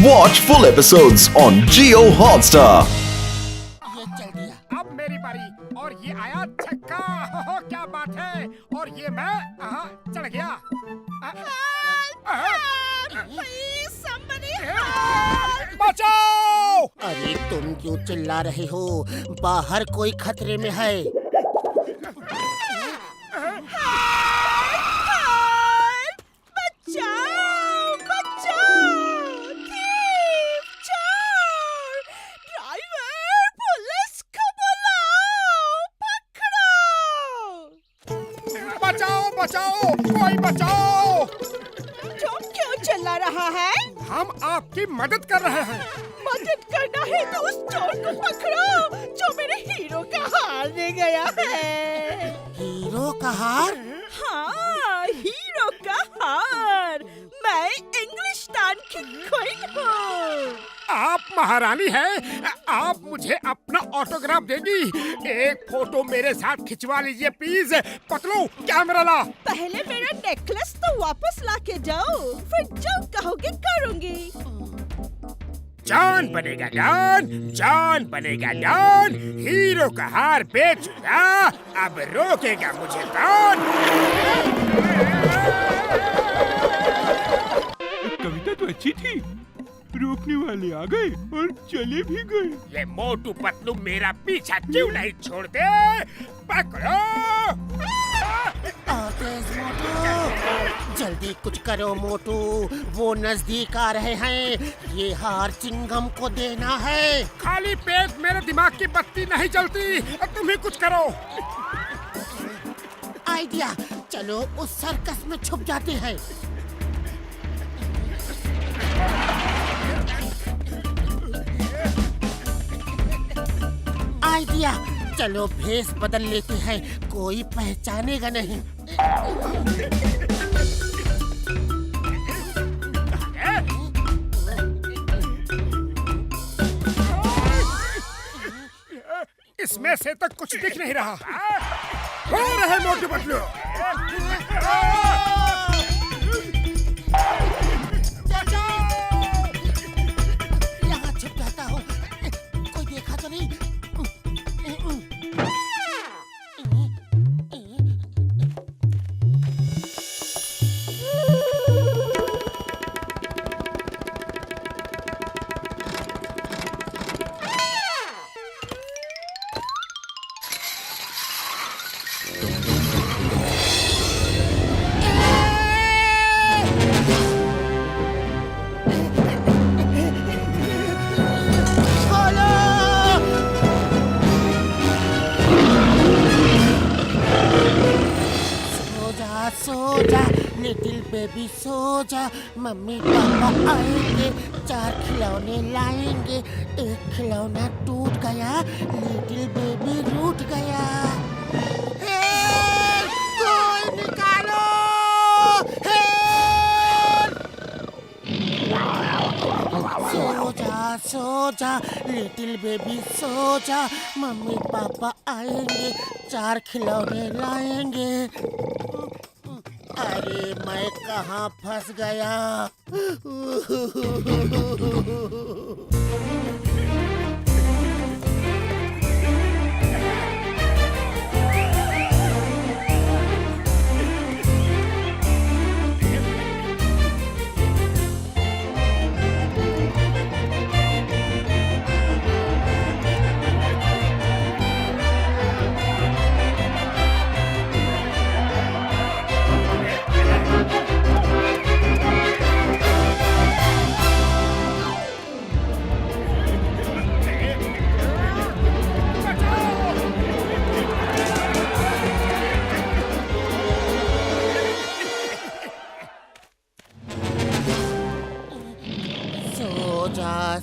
Watch full episodes on Jio Hotstar. ये चल दिया। अब मेरी बारी और ये आया छक्का। हो, क्या बात है। और ये मैं चढ़ गया। बचाओ। अरे तुम क्यों चिल्ला रहे हो? बाहर कोई खतरे में है। बचाओ बचाओ, कोई बचाओ। तुम क्यों चिल्ला रहा है? हम आपकी मदद कर रहे हैं। मदद करना है तो उस चोर को पकड़ो जो मेरे हीरो का हार ले गया है। हीरो का हार? हाँ, हीरो का हार। मैं इंग्लिस्तान की क्वीन हूँ। आप महारानी हैं। आप मुझे अपना ऑटोग्राफ देंगी? एक फोटो मेरे साथ खिंचवा लीजिए प्लीज। पतलू कैमरा ला। पहले मेरा नेकलेस तो वापस ला के जाओ, फिर जो कहोगे करूँगी। जॉन बनेगा डॉन, जॉन बनेगा डॉन। हीरो का हार बेचूंगा, अब रोकेगा मुझे कौन? कविता तो अच्छी थी, रोकने वाले आ गए और चले भी गए। ये मोटू पतलू मेरा पीछा क्यों नहीं छोड़ते? पकड़ो। तेज मोटू, जल्दी कुछ करो मोटू, वो नजदीक आ रहे हैं। ये हार चिंगम को देना है। खाली पेट मेरे दिमाग की बत्ती नहीं जलती। तुम ही कुछ करो। आइडिया, चलो उस सर्कस में छुप जाते हैं। आइडिया, चलो भेस बदल लेते हैं, कोई पहचानेगा नहीं। इसमें से तो कुछ दिख नहीं रहा। हो रहे मोटू पतलू। यहाँ छुप जाता हूँ, कोई देखा तो नहीं। सो जा लिटिल बेबी, सो जा। मम्मी पापा आएंगे, 4 खिलौने लाएंगे। एक खिलौना टूट गया, लिटिल बेबी रूठ गया। हेल्प! कोई निकालो! हेल्प! सो जा लिटिल बेबी, सो जा। मम्मी पापा आएंगे, 4 खिलौने लाएंगे। अरे मैं कहाँ फंस गया?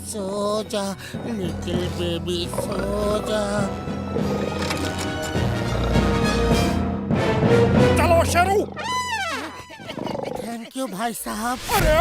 सो जा लिटिल बेबी, सो जा। चलो शेरू। थैंक यू भाई साहब। अरे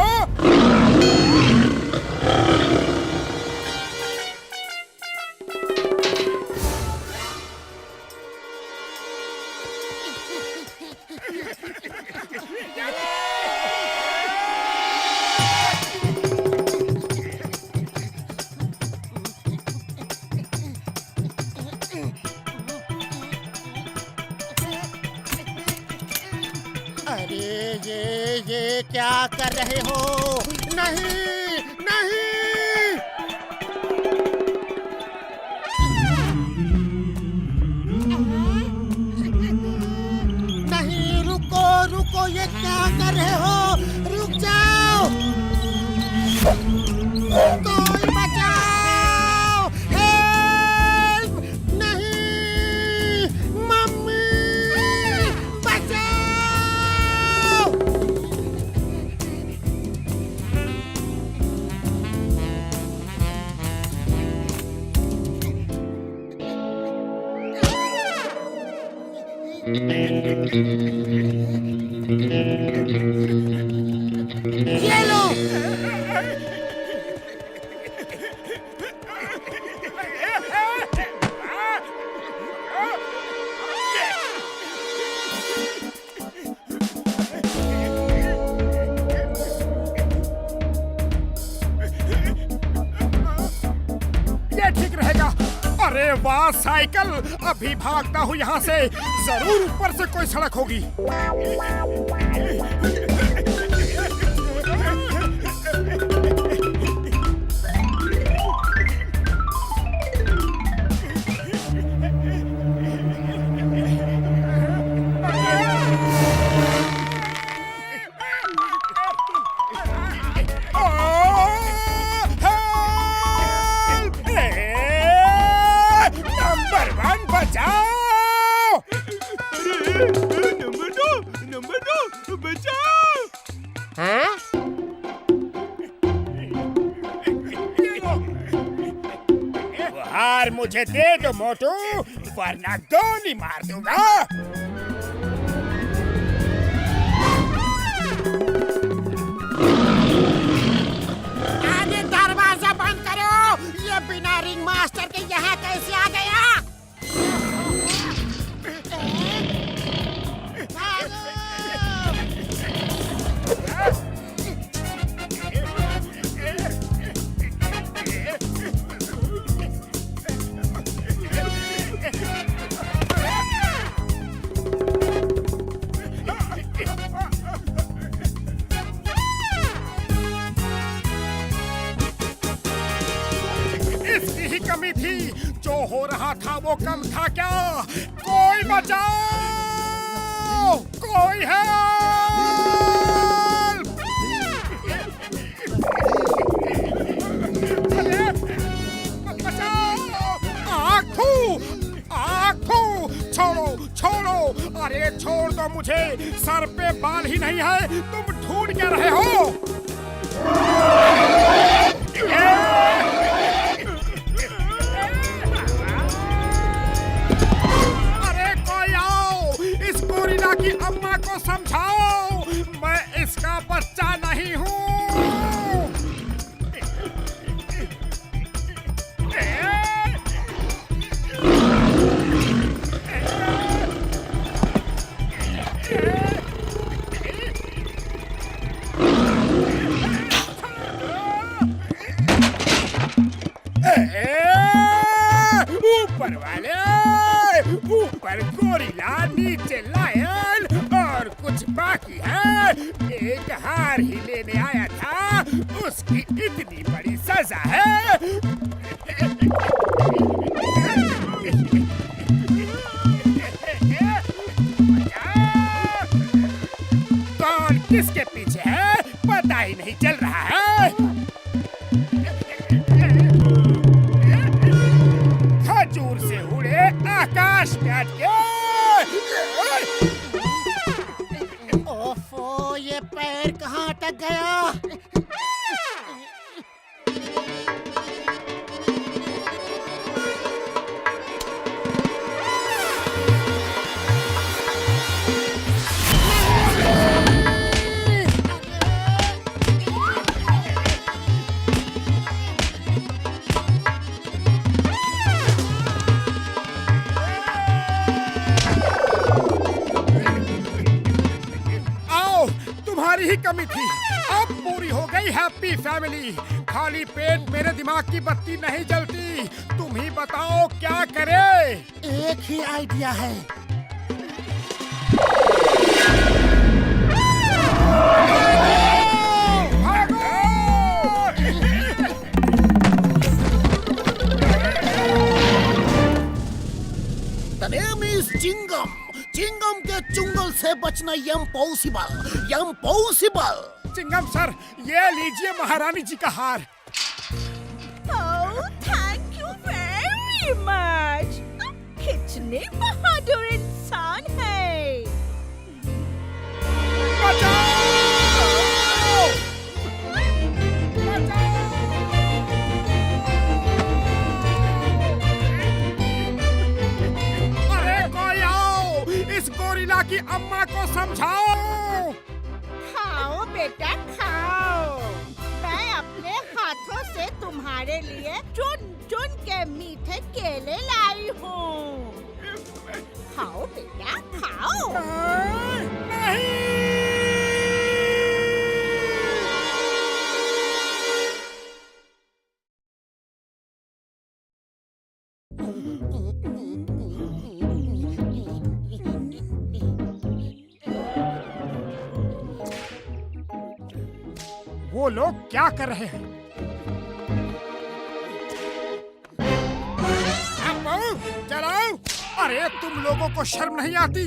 ये क्या कर रहे हो? नहीं नहीं, नहीं, रुको रुको, ये क्या कर रहे हो? रुक जाओ, कोई बचाओ, हेल्प! नहीं, मम्मी बचाओ! ये लो, ये ठीक रहेगा। अरे वाह साइकिल, अभी भागता हूँ यहाँ से। जरूर ऊपर से कोई सड़क होगी। नंबर 1 बचाओ! नंबर दो बचाओ। हाँ? हार मुझे दे दो मोटू, वरना गोली मार दूंगा। आगे दरवाजा बंद करो। ये बिना रिंग मास्टर के यहाँ कैसे आ गया? भागो! इसकी ही कमी थी, जो हो रहा था वो कम था क्या? कोई बचाओ, कोई हेल्प! बचाओ! आखू, आखू, छोड़ो छोड़ो, अरे छोड़ दो मुझे, सर पे बाल ही नहीं है। तुम ढूंढ क्या रहे हो? अरे कोई आओ, इस गोरिल्ला की अम्मा को समझाओ, मैं इसका बच्चा नहीं हूँ। ऊपर वाले, ऊपर गोरिल्ला, नीचे लायन, और कुछ बाकी है। एक हार ही लेने आया था, उसकी इतनी बड़ी सजा है। कौन किसके पीछे है पता ही नहीं चल रहा है। खजूर से उड़े आकाश में अटके। ओफो, ये पैर कहाँ अटक गया? तुम्हारी ही कमी थी, अब पूरी हो गई हैप्पी फैमिली। खाली पेट मेरे दिमाग की बत्ती नहीं जलती। तुम ही बताओ क्या करे? एक ही आइडिया है। चिंगम। चिंगम के चुंगल से बचना इम्पॉसिबल। चिंगम सर, ये लीजिए महारानी जी का हार। Oh, thank you very much. कितने बहादुर इंसान है। बचाओ! अरे कोई आओ, इस गोरिल्ला की अम्मा को समझाओ। खाओ बेटा खाओ। मैं अपने हाथों से तुम्हारे लिए चुन चुन के मीठे केले लाई हूँ। खाओ बेटा खाओ। वो लोग क्या कर रहे हैं? चलाओ! अरे तुम लोगों को शर्म नहीं आती?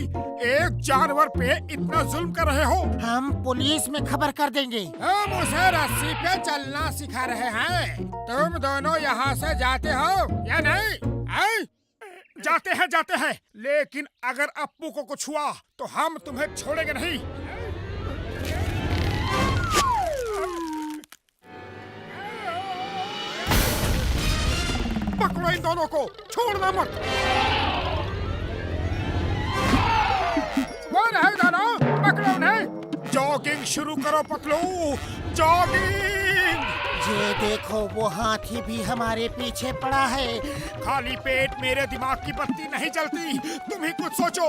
एक जानवर पे इतना जुल्म कर रहे हो। हम पुलिस में खबर कर देंगे। हम उसे रस्सी पे चलना सिखा रहे हैं। तुम दोनों यहाँ से जाते हो या नहीं? जाते हैं। लेकिन अगर अप्पू को कुछ हुआ तो हम तुम्हें छोड़ेंगे नहीं। पकड़ो इन दोनों को, छोड़ना मत। वो नहीं दोनों, पकड़ो उन्हें। जॉगिंग शुरू करो पतलू, जॉगिंग। ये देखो वो हाथी भी हमारे पीछे पड़ा है। खाली पेट मेरे दिमाग की बत्ती नहीं जलती। तुम ही कुछ सोचो।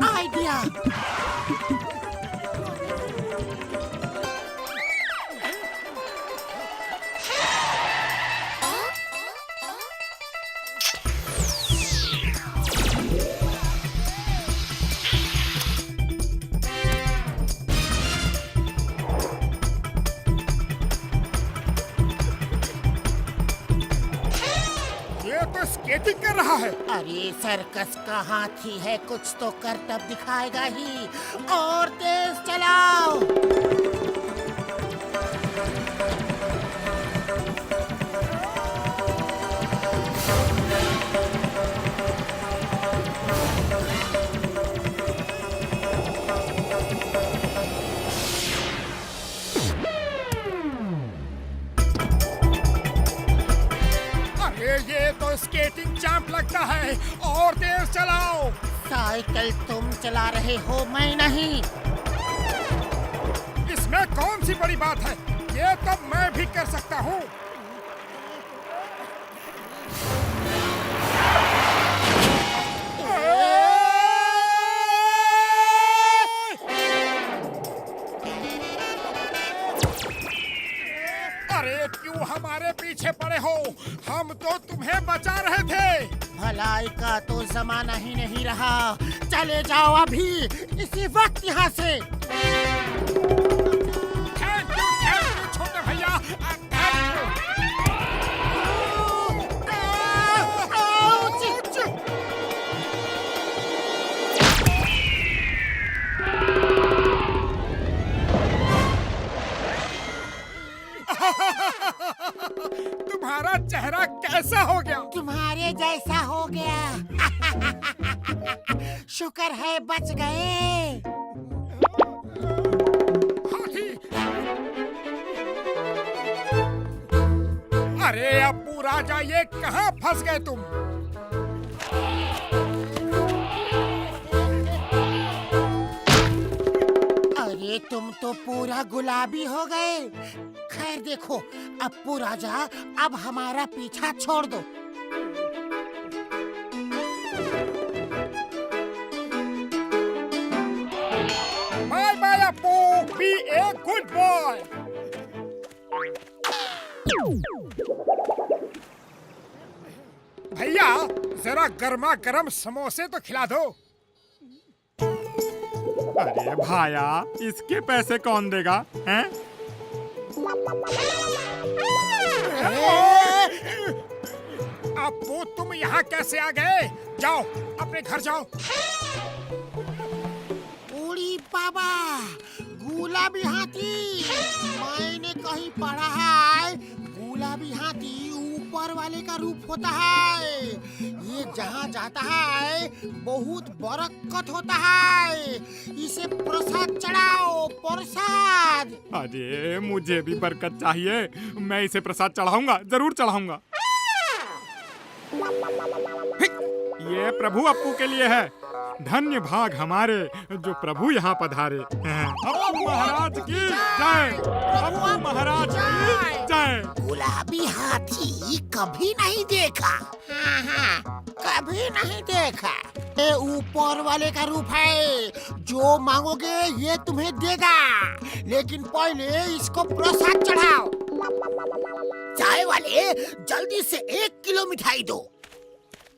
आइडिया। स्केटिंग कर रहा है। अरे सर्कस का हाथी है, कुछ तो करतब दिखाएगा ही। और तेज चलाओ। ये तो स्केटिंग चैंप लगता है। और तेज चलाओ। साइकिल तुम चला रहे हो, मैं नहीं। इसमें कौन सी बड़ी बात है? ये तो मैं भी कर सकता हूँ। अरे क्यों हमारे पीछे पड़े हो? हम तो तुम्हें बचा रहे थे। भलाई का तो जमाना ही नहीं रहा। चले जाओ अभी, इसी वक्त यहाँ से। थैंक यू छोटे भैया। तुम्हारा चेहरा कैसा हो गया? तुम्हारे जैसा हो गया। शुक्र है बच गए। हाथी! अरे अप्पू राजा, ये कहाँ फंस गए तुम? अरे तुम तो पूरा गुलाबी हो गए। खैर देखो अप्पू राजा, अब हमारा पीछा छोड़ दो। Bye bye Appu, be a good boy. भैया जरा गर्मा गर्म समोसे तो खिला दो। अरे भाया, इसके पैसे कौन देगा? हैं? अप्पू तुम यहाँ कैसे आ गए? जाओ अपने घर जाओ। उड़ी बाबा, गुलाबी हाथी। मैंने कहीं पढ़ा है गुलाबी हाथी ऊपर वाले का रूप होता है। ये जहाँ जाता है बहुत बरकत होता है। इसे प्रसाद चढ़ाओ, प्रसाद। अरे मुझे भी बरकत चाहिए, मैं इसे प्रसाद चढ़ाऊंगा, जरूर चढ़ाऊंगा। ये प्रभु अप्पू के लिए है। धन्य भाग हमारे जो प्रभु यहाँ पधारे। अप्पू महाराज की जय, अप्पू महाराज की जय। गुलाबी हाथी कभी नहीं देखा। हाँ, कभी नहीं देखा। ये ऊपर वाले का रूप है, जो मांगोगे ये तुम्हें देगा। लेकिन पहले इसको प्रसाद चढ़ाओ। चाय वाले, जल्दी से 1 किलो मिठाई दो।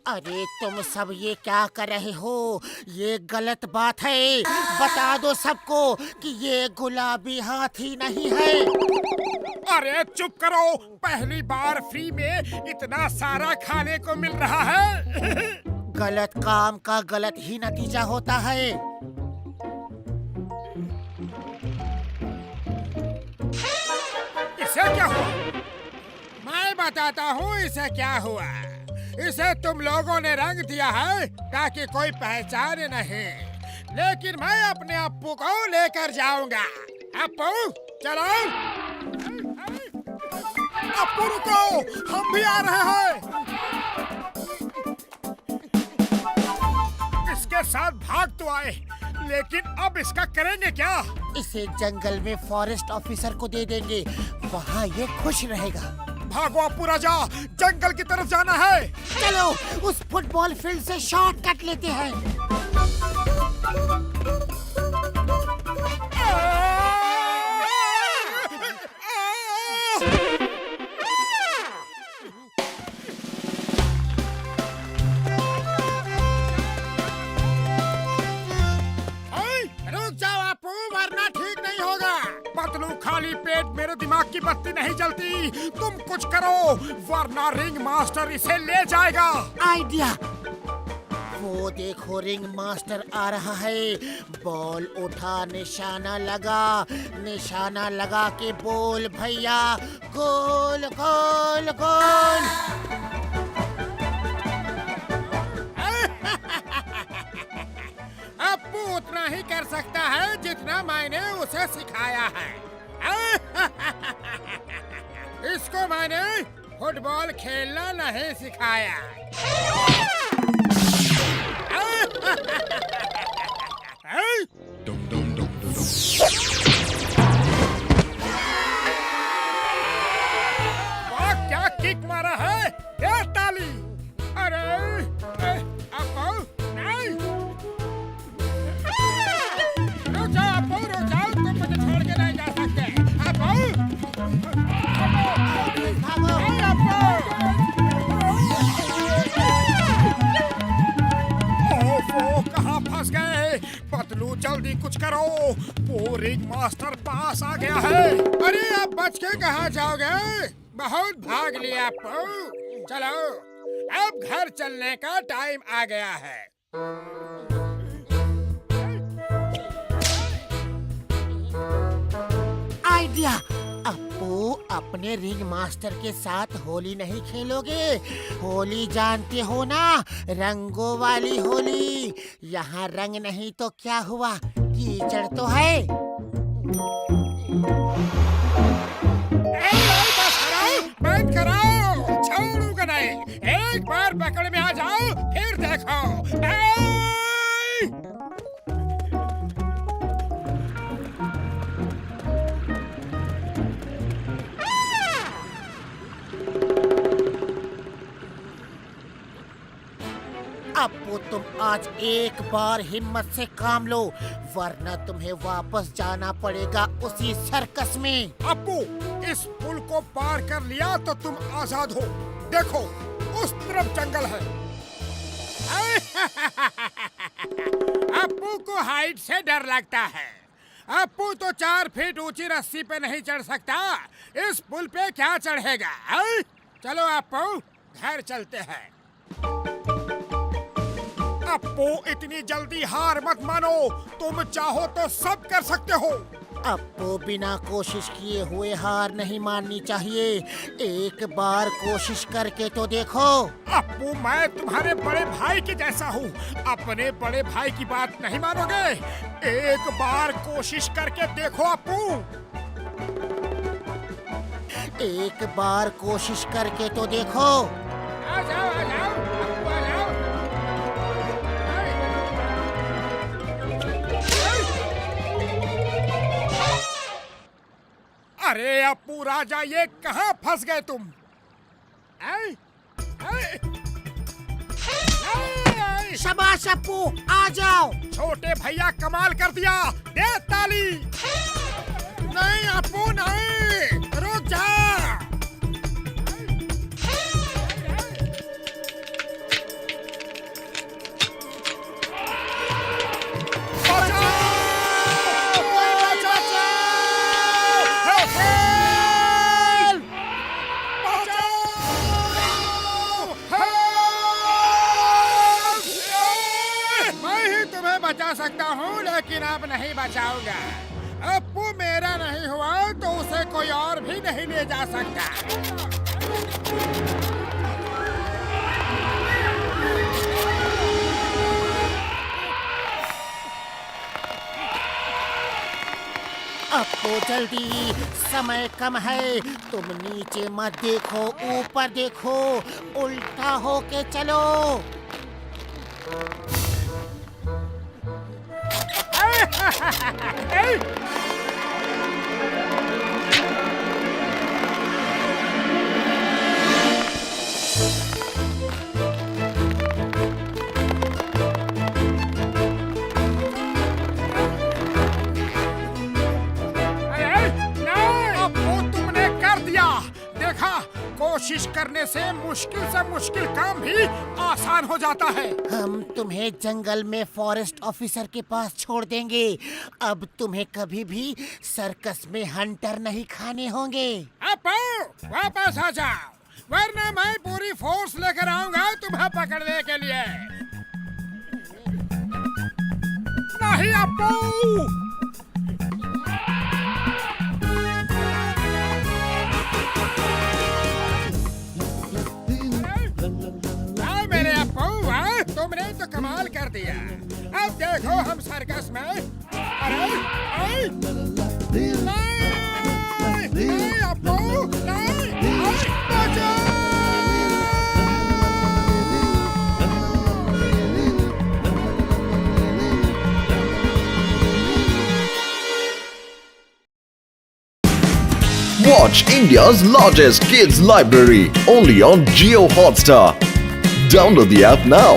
अरे तुम सब ये क्या कर रहे हो? ये गलत बात है। बता दो सबको कि ये गुलाबी हाथी नहीं है। अरे चुप करो, पहली बार फ्री में इतना सारा खाने को मिल रहा है। गलत काम का गलत ही नतीजा होता है। इसे क्या हुआ? मैं बताता हूँ इसे क्या हुआ। इसे तुम लोगों ने रंग दिया है ताकि कोई पहचाने नहीं, लेकिन मैं अपने अप्पू को लेकर जाऊंगा। अप्पू चलो। अप्पू रुको, हम भी आ रहे हैं। इसके साथ भाग तो आए, लेकिन अब इसका करेंगे क्या? इसे जंगल में फॉरेस्ट ऑफिसर को दे देंगे, वहाँ ये खुश रहेगा। भागो अप्पू राजा, जंगल की तरफ जाना है। चलो उस फुटबॉल फील्ड से शॉर्टकट लेते हैं। रुक जाओ अप्पू, वरना ठीक नहीं होगा। पतलू खाली पेट मेरे दिमाग की बत्ती नहीं जलती। तुम कुछ करो वरना रिंग मास्टर इसे ले जाएगा। आइडिया। वो देखो रिंग मास्टर आ रहा है। बॉल उठा, निशाना लगा, निशाना लगा के बोल भैया, गोल गोल गोल। अप्पू उतना ही कर सकता है जितना मैंने उसे सिखाया है। इसको मैंने फुटबॉल खेलना नहीं सिखाया। वाह क्या किक मारा है, क्या ताली। अरे अप्पू नहीं, रुक जाओ अप्पू, रुक जाओ, तुम मुझे छोड़ के नहीं जा सकते। अप्पू नहीं अप्पू। ओफो, कहाँ फंस गए? पतलू जल्दी कुछ करो, वो रिंग मास्टर पास आ गया है। अरे आप बच के कहाँ जाओगे? बहुत भाग लिया अप्पू। चलो अब घर चलने का टाइम आ गया है। आइडिया। अप्पू अपने रिंग मास्टर के साथ होली नहीं खेलोगे? होली जानते हो ना, रंगों वाली होली। यहाँ रंग नहीं तो क्या हुआ, कीचड़ तो है। बंद कराओ, छोड़ूंगा नहीं। एक बार पकड़ में आ जाओ, फिर देखो। अप्पू तुम आज एक बार हिम्मत से काम लो, वरना तुम्हें वापस जाना पड़ेगा उसी सर्कस में। अप्पू इस पुल को पार कर लिया तो तुम आजाद हो। देखो उस तरफ जंगल है। अप्पू को हाइट से डर लगता है। अप्पू तो 4 फीट ऊंची रस्सी पे नहीं चढ़ सकता, इस पुल पे क्या चढ़ेगा? चलो अप्पू घर चलते हैं। अपू इतनी जल्दी हार मत मानो, तुम चाहो तो सब कर सकते हो। अपू बिना कोशिश किए हुए हार नहीं माननी चाहिए, एक बार कोशिश करके तो देखो। अपू मैं तुम्हारे बड़े भाई के जैसा हूँ, अपने बड़े भाई की बात नहीं मानोगे? एक बार कोशिश करके देखो अपू। एक बार कोशिश करके तो देखो। आ जाओ अपू आ जाओ। अरे अपू राजा, ये कहाँ फंस गए तुम? शाबाश अपू, आ जाओ। छोटे भैया कमाल कर दिया, दे ताली। नहीं अपू नहीं, रुक जा। बचा सकता हूँ लेकिन अब नहीं बचाऊंगा। अपू मेरा नहीं हुआ तो उसे कोई और भी नहीं ले जा सकता। अपू जल्दी, समय कम है। तुम नीचे मत देखो, ऊपर देखो, उल्टा होके चलो। तुमने कर दिया, देखा, कोशिश करने से मुश्किल काम भी आसान हो जाता है। हम तुम्हें जंगल में फॉरेस्ट ऑफिसर के पास छोड़ देंगे। अब तुम्हें कभी भी सर्कस में हंटर नहीं खाने होंगे। अपू वापस आ जाओ, वरना मैं पूरी फोर्स लेकर आऊंगा तुम्हें पकड़ने के लिए। नहीं अपू, मेरे अपू, तुमने तो कमाल कर दिया। अब देखो हम सर्कस में। अरे नहीं अपू, नहीं, बचाओ। Watch India's largest kids library only on Jio Hotstar. Download the app now.